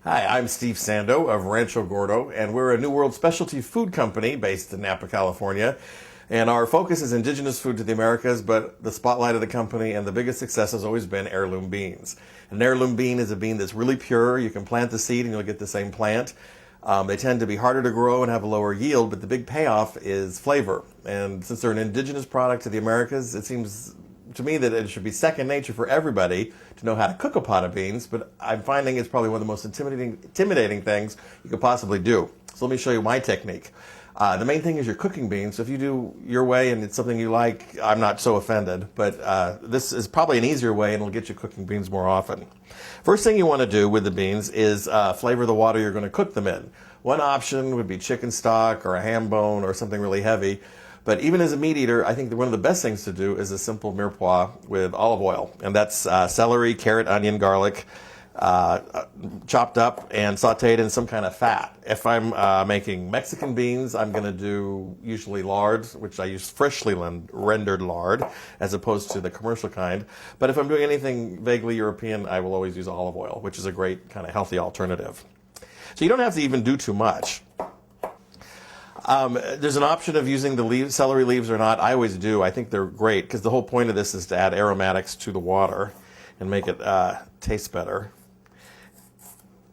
Hi, I'm Steve Sando of Rancho Gordo, and we're a New World specialty food company based in Napa, California. And our focus is indigenous food to the Americas, but the spotlight of the company and the biggest success has always been heirloom beans. An heirloom bean is a bean that's really pure. You can plant the seed and you'll get the same plant. They tend to be harder to grow and have a lower yield, but the big payoff is flavor. And since they're an indigenous product to the Americas, it seems to me that it should be second nature for everybody to know how to cook a pot of beans, but I'm finding it's probably one of the most intimidating things you could possibly do. So let me show you my technique. The main thing is you're cooking beans. So if you do your way and it's something you like, I'm not so offended, but this is probably an easier way and it'll get you cooking beans more often. First thing you want to do with the beans is flavor the water you're going to cook them in. One option would be chicken stock or a ham bone or something really heavy. But even as a meat eater, I think that one of the best things to do is a simple mirepoix with olive oil. And that's celery, carrot, onion, garlic, chopped up and sauteed in some kind of fat. If I'm making Mexican beans, I'm going to do usually lard, which I use freshly rendered lard, as opposed to the commercial kind. But if I'm doing anything vaguely European, I will always use olive oil, which is a great kind of healthy alternative. So you don't have to even do too much. There's an option of using the celery leaves or not. I always do. I think they're great because the whole point of this is to add aromatics to the water and make it taste better.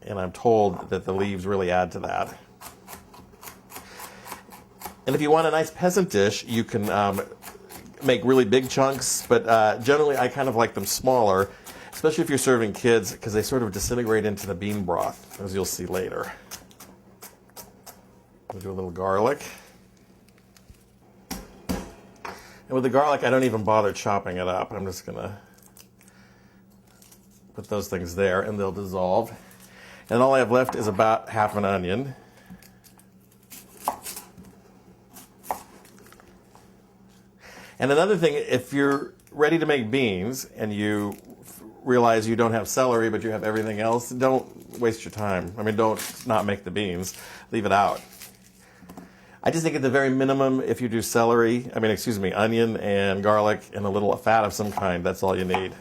And I'm told that the leaves really add to that. And if you want a nice peasant dish, you can make really big chunks, but generally I kind of like them smaller, especially if you're serving kids because they sort of disintegrate into the bean broth, as you'll see later. We'll do a little garlic. And with the garlic, I don't even bother chopping it up. I'm just going to put those things there, and they'll dissolve. And all I have left is about half an onion. And another thing, if you're ready to make beans and you realize you don't have celery, but you have everything else, don't waste your time. I mean, don't not make the beans. Leave it out. I just think at the very minimum, if you do onion and garlic and a little fat of some kind, that's all you need.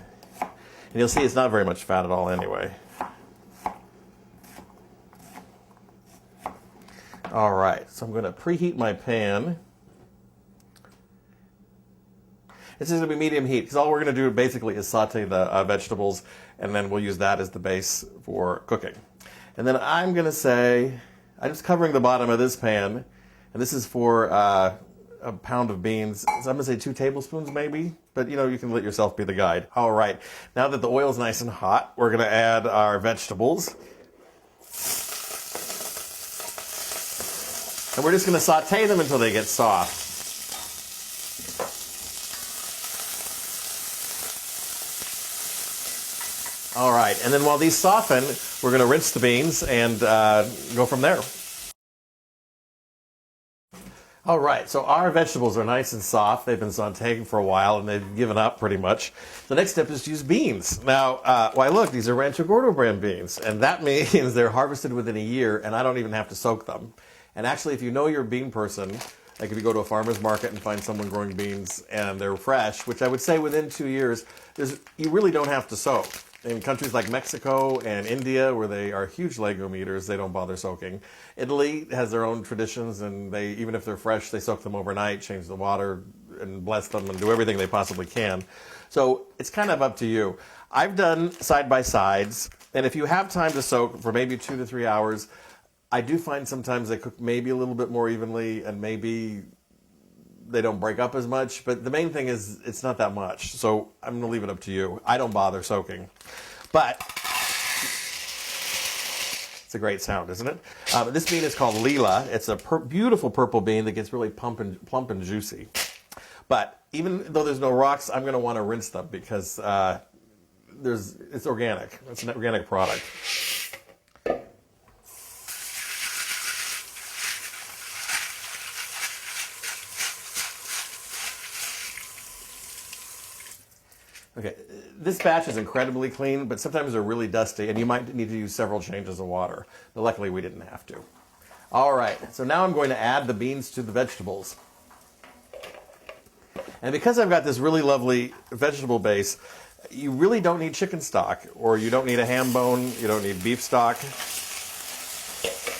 And you'll see it's not very much fat at all anyway. All right, so I'm going to preheat my pan. This is going to be medium heat because all we're going to do basically is saute the vegetables, and then we'll use that as the base for cooking. And then I'm going to say, I'm just covering the bottom of this pan. And this is for a pound of beans. So I'm going to say 2 tablespoons maybe, but you can let yourself be the guide. All right, now that the oil's nice and hot, we're going to add our vegetables. And we're just going to saute them until they get soft. All right, and then while these soften, we're going to rinse the beans and go from there. All right, so our vegetables are nice and soft. They've been sauteing for a while, and they've given up pretty much. The next step is to use beans. Now, why look, these are Rancho Gordo brand beans, and that means they're harvested within a year, and I don't even have to soak them. And actually, if you know you're a bean person, like if you go to a farmer's market and find someone growing beans and they're fresh, which I would say within 2 years, you really don't have to soak. In countries like Mexico and India, where they are huge legume eaters, they don't bother soaking. Italy has their own traditions, and even if they're fresh, they soak them overnight, change the water, and bless them, and do everything they possibly can. So it's kind of up to you. I've done side-by-sides, and if you have time to soak for maybe 2 to 3 hours, I do find sometimes they cook maybe a little bit more evenly, and maybe they don't break up as much, but the main thing is it's not that much. So I'm going to leave it up to you. I don't bother soaking. But it's a great sound, isn't it? This bean is called lila. It's a beautiful purple bean that gets really plump and juicy. But even though there's no rocks, I'm going to want to rinse them because it's organic. It's an organic product. Okay, this batch is incredibly clean, but sometimes they're really dusty, and you might need to use several changes of water. But luckily, we didn't have to. All right, so now I'm going to add the beans to the vegetables. And because I've got this really lovely vegetable base, You really don't need chicken stock, or you don't need a ham bone, you don't need beef stock.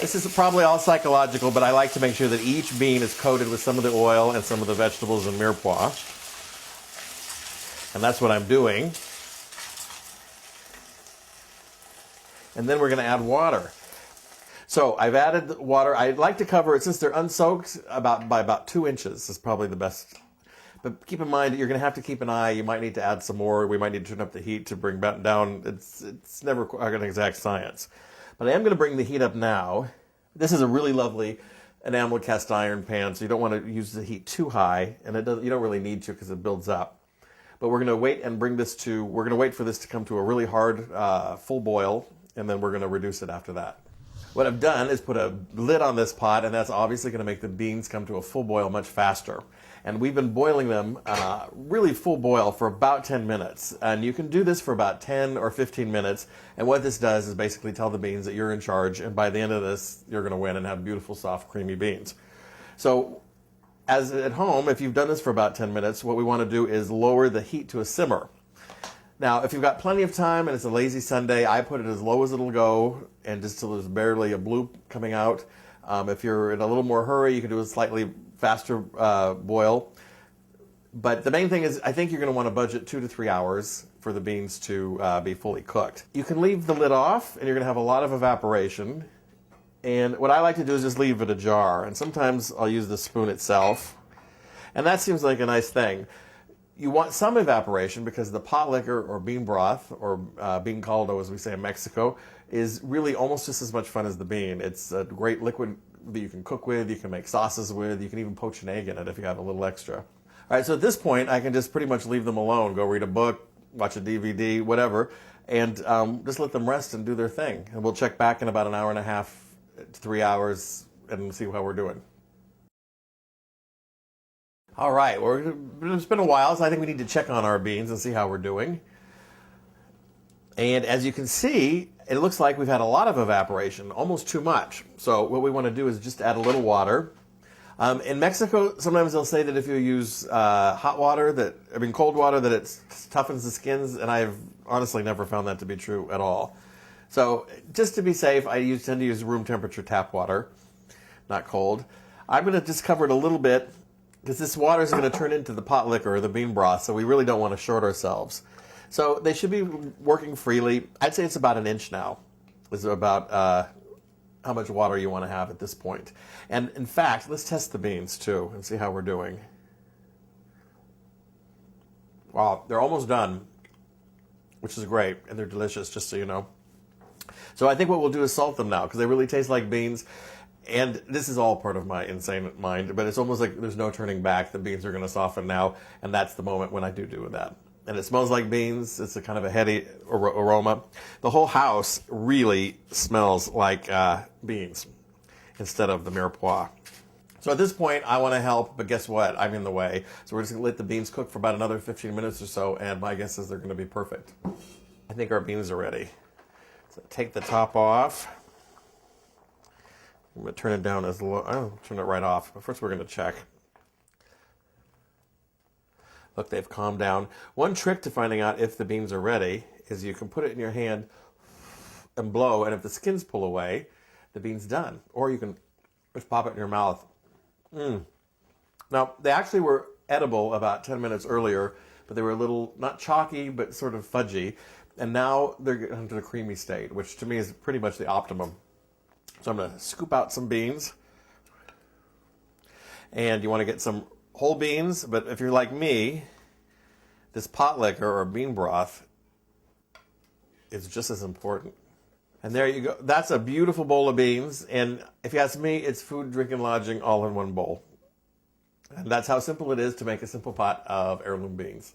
This is probably all psychological, but I like to make sure that each bean is coated with some of the oil and some of the vegetables and mirepoix. And that's what I'm doing. And then we're going to add water. So I've added water. I'd like to cover it, since they're unsoaked, by about 2 inches is probably the best. But keep in mind, you're going to have to keep an eye. You might need to add some more. We might need to turn up the heat to bring back down. It's never an exact science. But I am going to bring the heat up now. This is a really lovely enamel cast iron pan, so you don't want to use the heat too high, and you don't really need to because it builds up. But we're going to wait and we're going to wait for this to come to a really hard, full boil, and then we're going to reduce it after that. What I've done is put a lid on this pot, and that's obviously going to make the beans come to a full boil much faster. And we've been boiling them really full boil for about 10 minutes. And you can do this for about 10 or 15 minutes. And what this does is basically tell the beans that you're in charge. And by the end of this, you're going to win and have beautiful, soft, creamy beans. So as at home, if you've done this for about 10 minutes, what we want to do is lower the heat to a simmer. Now, if you've got plenty of time and it's a lazy Sunday, I put it as low as it'll go, and just till there's barely a bloop coming out. If you're in a little more hurry, you can do a slightly faster boil. But the main thing is, I think you're going to want to budget 2 to 3 hours for the beans to be fully cooked. You can leave the lid off, and you're going to have a lot of evaporation. And what I like to do is just leave it ajar. And sometimes I'll use the spoon itself. And that seems like a nice thing. You want some evaporation because the pot liquor, or bean broth, or bean caldo as we say in Mexico, is really almost just as much fun as the bean. It's a great liquid that you can cook with, you can make sauces with, you can even poach an egg in it if you have a little extra. All right, so at this point I can just pretty much leave them alone, go read a book, watch a DVD, whatever, and just let them rest and do their thing. And we'll check back in about an hour and a half to 3 hours and see how we're doing. All right, it's been a while, so I think we need to check on our beans and see how we're doing. And as you can see, it looks like we've had a lot of evaporation, almost too much. So what we want to do is just add a little water. In Mexico, sometimes they'll say that if you use cold water, that it toughens the skins, and I've honestly never found that to be true at all. So just to be safe, I tend to use room temperature tap water, not cold. I'm going to just cover it a little bit, because this water is going to turn into the pot liquor or the bean broth, so we really don't want to short ourselves. So they should be working freely. I'd say it's about an inch now, is about how much water you want to have at this point. And in fact, let's test the beans too and see how we're doing. Wow, they're almost done, which is great, and they're delicious, just so you know. So I think what we'll do is salt them now, because they really taste like beans. And this is all part of my insane mind, but it's almost like there's no turning back. The beans are going to soften now, and that's the moment when I do that. And it smells like beans. It's a kind of a heady aroma. The whole house really smells like beans instead of the mirepoix. So at this point, I want to help, but guess what? I'm in the way. So we're just going to let the beans cook for about another 15 minutes or so, and my guess is they're going to be perfect. I think our beans are ready. So take the top off. I'm going to turn it down as low. I'll turn it right off. But first we're going to check. Look, they've calmed down. One trick to finding out if the beans are ready is you can put it in your hand and blow, and if the skins pull away, the bean's done. Or you can just pop it in your mouth. Now, they actually were edible about 10 minutes earlier, but they were a little, not chalky, but sort of fudgy. And now they're getting to the creamy state, which to me is pretty much the optimum. So I'm going to scoop out some beans. And you want to get some whole beans, but if you're like me, this pot liquor or bean broth is just as important. And there you go. That's a beautiful bowl of beans. And if you ask me, it's food, drink, and lodging all in one bowl. And that's how simple it is to make a simple pot of heirloom beans.